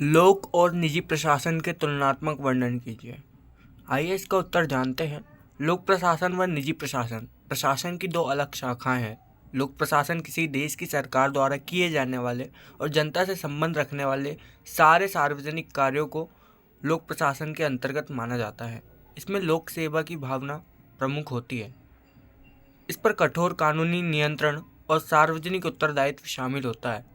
लोक और निजी प्रशासन के तुलनात्मक वर्णन कीजिए। आइए इसका उत्तर जानते हैं। लोक प्रशासन व निजी प्रशासन प्रशासन की दो अलग शाखाएं हैं। लोक प्रशासन किसी देश की सरकार द्वारा किए जाने वाले और जनता से संबंध रखने वाले सारे सार्वजनिक कार्यों को लोक प्रशासन के अंतर्गत माना जाता है। इसमें लोक सेवा की भावना प्रमुख होती है। इस पर कठोर कानूनी नियंत्रण और सार्वजनिक उत्तरदायित्व शामिल होता है।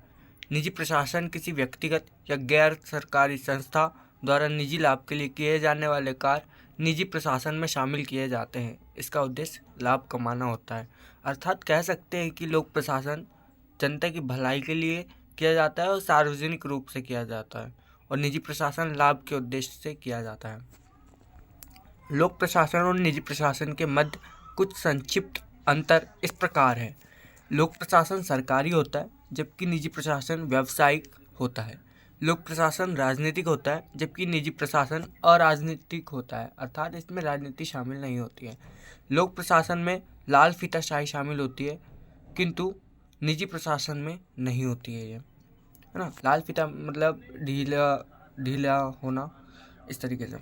निजी प्रशासन किसी व्यक्तिगत या गैर सरकारी संस्था द्वारा निजी लाभ के लिए किए जाने वाले कार्य निजी प्रशासन में शामिल किए जाते हैं। इसका उद्देश्य लाभ कमाना होता है। अर्थात कह सकते हैं कि लोक प्रशासन जनता की भलाई के लिए किया जाता है और सार्वजनिक रूप से किया जाता है, और निजी प्रशासन लाभ के उद्देश्य से किया जाता है। लोक प्रशासन और निजी प्रशासन के मध्य कुछ संक्षिप्त अंतर इस प्रकार है। लोक प्रशासन सरकारी होता है जबकि निजी प्रशासन व्यावसायिक होता है। लोक प्रशासन राजनीतिक होता है जबकि निजी प्रशासन अराजनीतिक होता है, अर्थात इसमें राजनीति शामिल नहीं होती है। लोक प्रशासन में लाल फीताशाही शामिल होती है किंतु निजी प्रशासन में नहीं होती है ना। लाल फीता मतलब ढीला होना, इस तरीके से।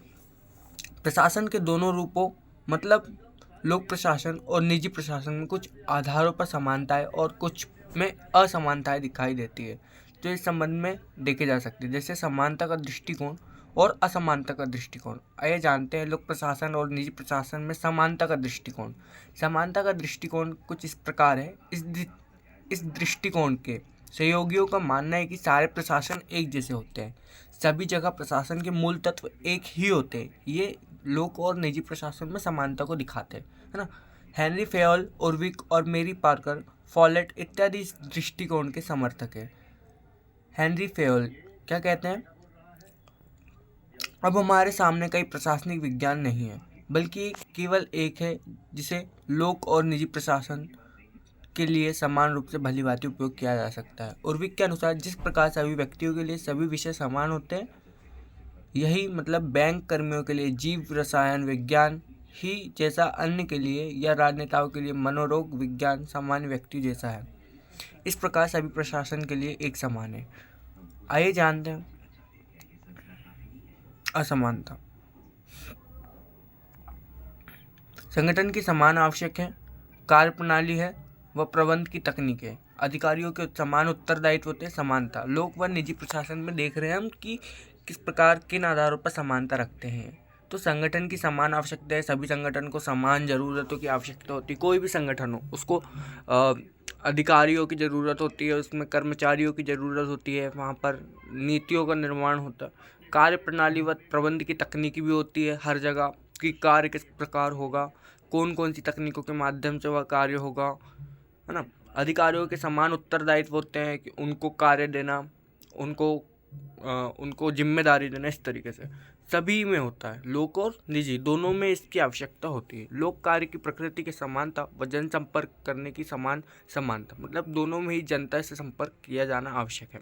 प्रशासन के दोनों रूपों मतलब लोक प्रशासन और निजी प्रशासन में कुछ आधारों पर समानताएं और कुछ में असमानताएं दिखाई देती है जो इस संबंध में देखे जा सकती है, जैसे समानता का दृष्टिकोण और असमानता का दृष्टिकोण। आइए जानते हैं लोक प्रशासन और निजी प्रशासन में समानता का दृष्टिकोण। समानता का दृष्टिकोण कुछ इस प्रकार है। इस दृष्टिकोण के सहयोगियों का मानना है कि सारे प्रशासन एक जैसे होते हैं। सभी जगह प्रशासन के मूल तत्व एक ही होते हैं। ये लोक और निजी प्रशासन में समानता को दिखाते हैं, है ना। हेनरी फेयोल, ओरविक और मेरी पार्कर फॉलेट इत्यादि इस दृष्टिकोण के समर्थक हैं। हेनरी फेयोल क्या कहते हैं? अब हमारे सामने कई प्रशासनिक विज्ञान नहीं है बल्कि केवल एक है जिसे लोक और निजी प्रशासन के लिए समान रूप से भली भांति उपयोग किया जा सकता है। ओरविक के अनुसार जिस प्रकार सभी व्यक्तियों के लिए सभी विषय समान होते हैं, यही मतलब बैंक कर्मियों के लिए जीव रसायन विज्ञान ही जैसा अन्य के लिए या राजनेताओं के लिए मनोरोग विज्ञान सामान्य व्यक्ति जैसा है, इस प्रकार सभी प्रशासन के लिए एक समान है। आइए जानते हैं असमानता। संगठन की समान आवश्यक है, कार्य प्रणाली है व प्रबंध की तकनीक है। अधिकारियों के समान उत्तरदायित्व होते हैं। समानता लोक व निजी प्रशासन में देख रहे हैं हम कि किस प्रकार किन आधारों पर समानता रखते हैं। तो संगठन की समान आवश्यकता है। सभी संगठन को समान ज़रूरतों की आवश्यकता होती है। कोई भी संगठन हो उसको अधिकारियों की ज़रूरत होती है, उसमें कर्मचारियों की ज़रूरत होती है, वहाँ पर नीतियों का निर्माण होता है। कार्य प्रणाली व प्रबंध की तकनीकी भी होती है हर जगह कि कार्य किस प्रकार होगा, कौन कौन सी तकनीकों के माध्यम से वह कार्य होगा, है ना। अधिकारियों के समान उत्तरदायित्व होते हैं कि उनको कार्य देना, उनको जिम्मेदारी देना, इस तरीके से सभी में होता है। लोक और निजी दोनों में इसकी आवश्यकता होती है। लोक कार्य की प्रकृति के समानता व जनसंपर्क करने की समानता मतलब दोनों में ही जनता से संपर्क किया जाना आवश्यक है।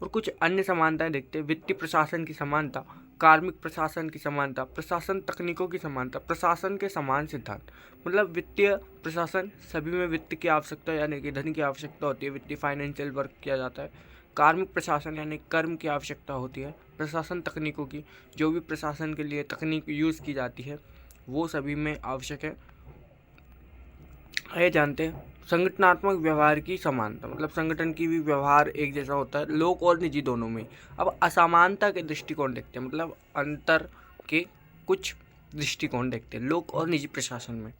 और कुछ अन्य समानताएं देखते हैं। वित्तीय प्रशासन की समानता, कार्मिक प्रशासन की समानता, प्रशासन तकनीकों की समानता, प्रशासन के समान सिद्धांत मतलब वित्तीय प्रशासन सभी में वित्त की आवश्यकता यानी कि धन की आवश्यकता होती है, वित्तीय फाइनेंशियल वर्क किया जाता है। कार्मिक प्रशासन यानी कर्म की आवश्यकता होती है। प्रशासन तकनीकों की, जो भी प्रशासन के लिए तकनीक यूज़ की जाती है वो सभी में आवश्यक है। आइए जानते हैं संगठनात्मक व्यवहार की समानता मतलब संगठन की भी व्यवहार एक जैसा होता है लोक और निजी दोनों में। अब असमानता के दृष्टिकोण देखते हैं, मतलब अंतर के कुछ दृष्टिकोण देखते हैं लोक और निजी प्रशासन में।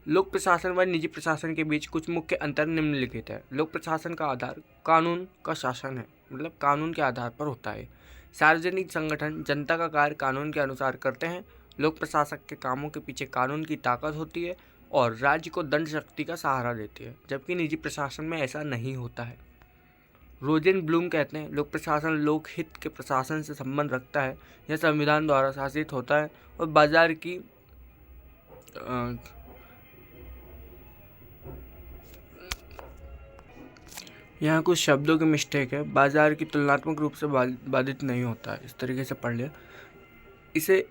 लोक प्रशासन व निजी प्रशासन के बीच कुछ मुख्य अंतर निम्नलिखित है। लोक प्रशासन का आधार कानून का शासन है, मतलब कानून के आधार पर होता है। सार्वजनिक संगठन जनता का कार्य कानून के अनुसार करते हैं। लोक प्रशासक के कामों के पीछे कानून की ताकत होती है और राज्य को दंड शक्ति का सहारा देती है, जबकि निजी प्रशासन में ऐसा नहीं होता है। रोजेन ब्लूम कहते हैं लोक प्रशासन लोक हित के प्रशासन से संबंध रखता है, यह संविधान द्वारा शासित होता है और बाजार की यहाँ कुछ शब्दों की मिस्टेक है, बाजार की तुलनात्मक रूप से बाधित नहीं होता है, इस तरीके से पढ़ लिया। इसे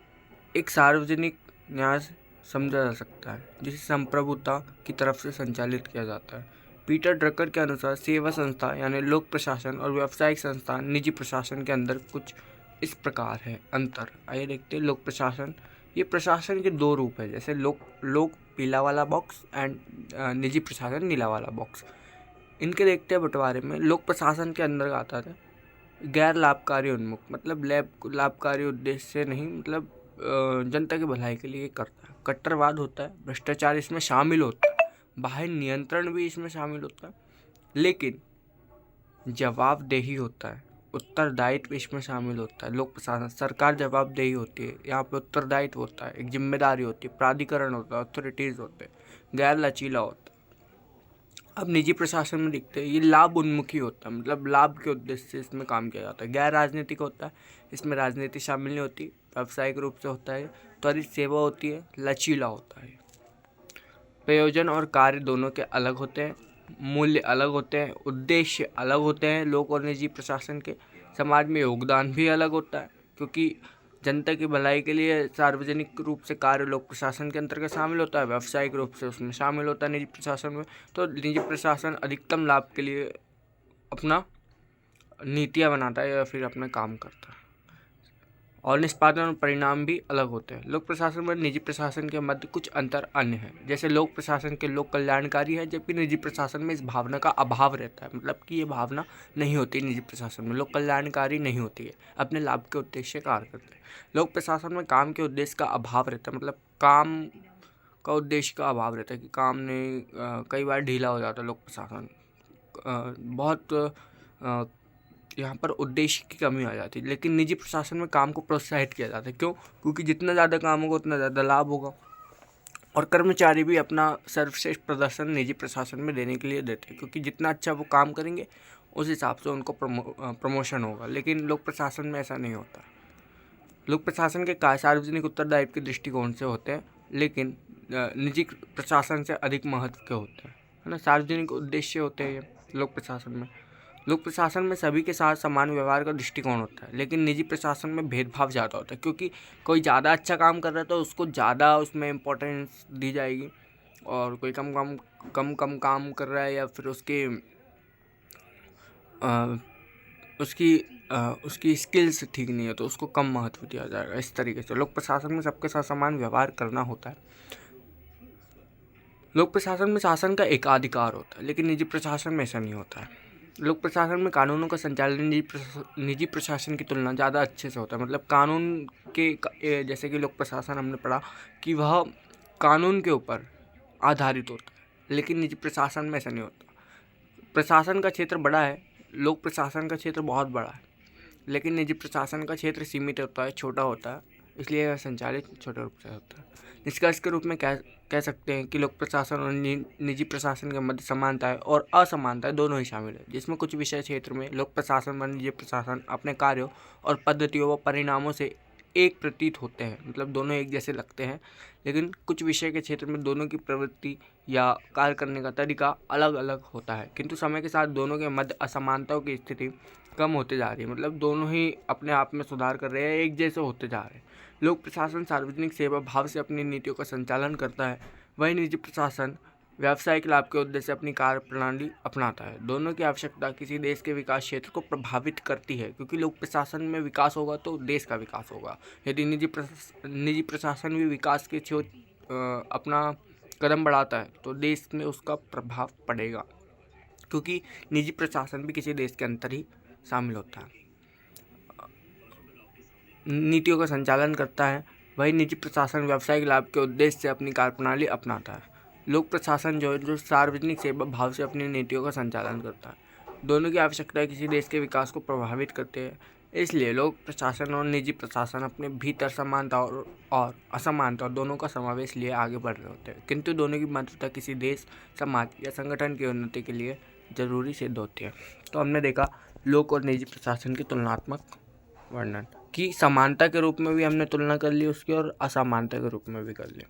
एक सार्वजनिक न्यास समझा जा सकता है जिसे संप्रभुता की तरफ से संचालित किया जाता है। पीटर ड्रकर के अनुसार सेवा संस्था यानी लोक प्रशासन और व्यावसायिक संस्थान निजी प्रशासन के अंदर कुछ इस प्रकार है अंतर। आइए देखते हैं लोक प्रशासन। ये प्रशासन के दो रूप है, जैसे लोक पीला वाला बॉक्स एंड निजी प्रशासन नीला वाला बॉक्स। इनके देखते हैं बंटवारे में। लोक प्रशासन के अंदर आता है गैर लाभकारी उन्मुख, मतलब लाभकारी उद्देश्य से नहीं, मतलब जनता की भलाई के लिए करता है। कट्टरवाद होता है, भ्रष्टाचार इसमें शामिल होता है, बाह्य नियंत्रण भी इसमें शामिल होता है, लेकिन जवाबदेही होता है, उत्तरदायित्व इसमें शामिल होता है। लोक प्रशासन सरकार जवाबदेही होती है, यहाँ पे उत्तरदायित्व होता है, एक जिम्मेदारी होती है, प्राधिकरण होता है, अथॉरिटीज़ होते हैं, गैर लचीला होता है। अब निजी प्रशासन में देखते हैं ये लाभ उन्मुखी होता है, मतलब लाभ के उद्देश्य से इसमें काम किया जाता है। गैर राजनीतिक होता है, इसमें राजनीति शामिल नहीं होती, व्यावसायिक रूप से होता है, त्वरित सेवा होती है, लचीला होता है। प्रयोजन और कार्य दोनों के अलग होते हैं, मूल्य अलग होते हैं, उद्देश्य अलग होते हैं लोक और निजी प्रशासन के। समाज में योगदान भी अलग होता है, क्योंकि जनता की भलाई के लिए सार्वजनिक रूप से कार्य लोक प्रशासन के अंतर्गत शामिल होता है, व्यावसायिक रूप से उसमें शामिल होता है निजी प्रशासन में। तो निजी प्रशासन अधिकतम लाभ के लिए अपना नीतियाँ बनाता है या फिर अपना काम करता है, और निष्पादन और परिणाम भी अलग होते हैं। लोक प्रशासन और निजी प्रशासन के मध्य कुछ अंतर अन्य हैं, जैसे लोक प्रशासन के लोक कल्याणकारी है, जबकि निजी प्रशासन में इस भावना का अभाव रहता है, मतलब कि ये भावना नहीं होती निजी प्रशासन में, लोक कल्याणकारी नहीं होती है, अपने लाभ के उद्देश्य कार्य करते हैं। लोक प्रशासन में काम के उद्देश्य का अभाव रहता है, मतलब काम का उद्देश्य का अभाव रहता है कि काम ने कई बार ढीला हो जाता है लोक प्रशासन, बहुत यहाँ पर उद्देश्य की कमी आ जाती है। लेकिन निजी प्रशासन में काम को प्रोत्साहित किया जाता है, क्यों? क्योंकि जितना ज़्यादा काम होगा उतना ज़्यादा लाभ होगा, और कर्मचारी भी अपना सर्वश्रेष्ठ प्रदर्शन निजी प्रशासन में देने के लिए देते हैं, क्योंकि जितना अच्छा वो काम करेंगे उस हिसाब से उनको प्रमोशन होगा। लेकिन लोक प्रशासन में ऐसा नहीं होता। लोक प्रशासन के कार्य सार्वजनिक उत्तरदायित्व के दृष्टिकोण से होते हैं, लेकिन निजी प्रशासन से अधिक महत्व के होते हैं, है ना। सार्वजनिक उद्देश्य होते हैं लोक प्रशासन में। लोक प्रशासन में सभी के साथ समान व्यवहार का दृष्टिकोण होता है, लेकिन निजी प्रशासन में भेदभाव ज़्यादा होता है, क्योंकि कोई ज़्यादा अच्छा काम कर रहा है तो उसको ज़्यादा उसमें इम्पोर्टेंस दी जाएगी, और कोई कम काम कर रहा है या फिर उसकी स्किल्स ठीक नहीं है तो उसको कम महत्व दिया जाएगा। इस तरीके से लोक प्रशासन में सबके साथ समान व्यवहार करना होता है। लोक प्रशासन में शासन का एकाधिकार होता है, लेकिन निजी प्रशासन में ऐसा नहीं होता है। लोक प्रशासन में कानूनों का संचालन निजी प्रशासन की तुलना ज़्यादा अच्छे से होता है, मतलब कानून के जैसे कि लोक प्रशासन हमने पढ़ा कि वह कानून के ऊपर आधारित होता है, लेकिन निजी प्रशासन में ऐसा नहीं होता। प्रशासन का क्षेत्र बड़ा है, लोक प्रशासन का क्षेत्र बहुत बड़ा है, लेकिन निजी प्रशासन का क्षेत्र सीमित होता है, छोटा होता है, इसलिए यह संचालित छोटे रूप से होता है। निष्कर्ष के रूप में कह सकते हैं कि लोक प्रशासन और निजी प्रशासन के मध्य समानताएं और असमानताएं दोनों ही शामिल है, जिसमें कुछ विषय क्षेत्र में लोक प्रशासन व निजी प्रशासन अपने कार्यों और पद्धतियों व परिणामों से एक प्रतीत होते हैं, मतलब दोनों एक जैसे लगते हैं, लेकिन कुछ विषय के क्षेत्र में दोनों की प्रवृत्ति या कार्य करने का तरीका अलग अलग होता है, किंतु समय के साथ दोनों के मध्य असमानताओं की स्थिति कम होते जा रही है, मतलब दोनों ही अपने आप में सुधार कर रहे हैं, एक जैसे होते जा रहे हैं। लोक प्रशासन सार्वजनिक सेवा भाव से अपनी नीतियों का संचालन करता है, वहीं निजी प्रशासन व्यावसायिक लाभ के उद्देश्य से अपनी कार्य प्रणाली अपनाता है। दोनों की आवश्यकता किसी देश के विकास क्षेत्र को प्रभावित करती है, क्योंकि लोक प्रशासन में विकास होगा तो देश का विकास होगा। यदि निजी प्रशासन भी विकास के अपना कदम बढ़ाता है तो देश में उसका प्रभाव पड़ेगा, क्योंकि निजी प्रशासन भी किसी देश के अंदर ही शामिल होता है, नीतियों का संचालन करता है, वही निजी प्रशासन व्यावसायिक लाभ के उद्देश्य से अपनी कार्यप्रणाली अपनाता है। लोक प्रशासन जो सार्वजनिक सेवा भाव से अपनी नीतियों का संचालन करता है। दोनों की आवश्यकता किसी देश के विकास को प्रभावित करते हैं, इसलिए लोक प्रशासन और निजी प्रशासन अपने भीतर समानता और असमानता दोनों का समावेश लिए आगे बढ़ रहे होते हैं, किंतु दोनों की महत्वता किसी देश, समाज या संगठन की उन्नति के लिए जरूरी सिद्ध होती है। तो हमने देखा लोक और निजी प्रशासन की तुलनात्मक वर्णन की समानता के रूप में भी हमने तुलना कर ली उसकी, और असमानता के रूप में भी कर ली।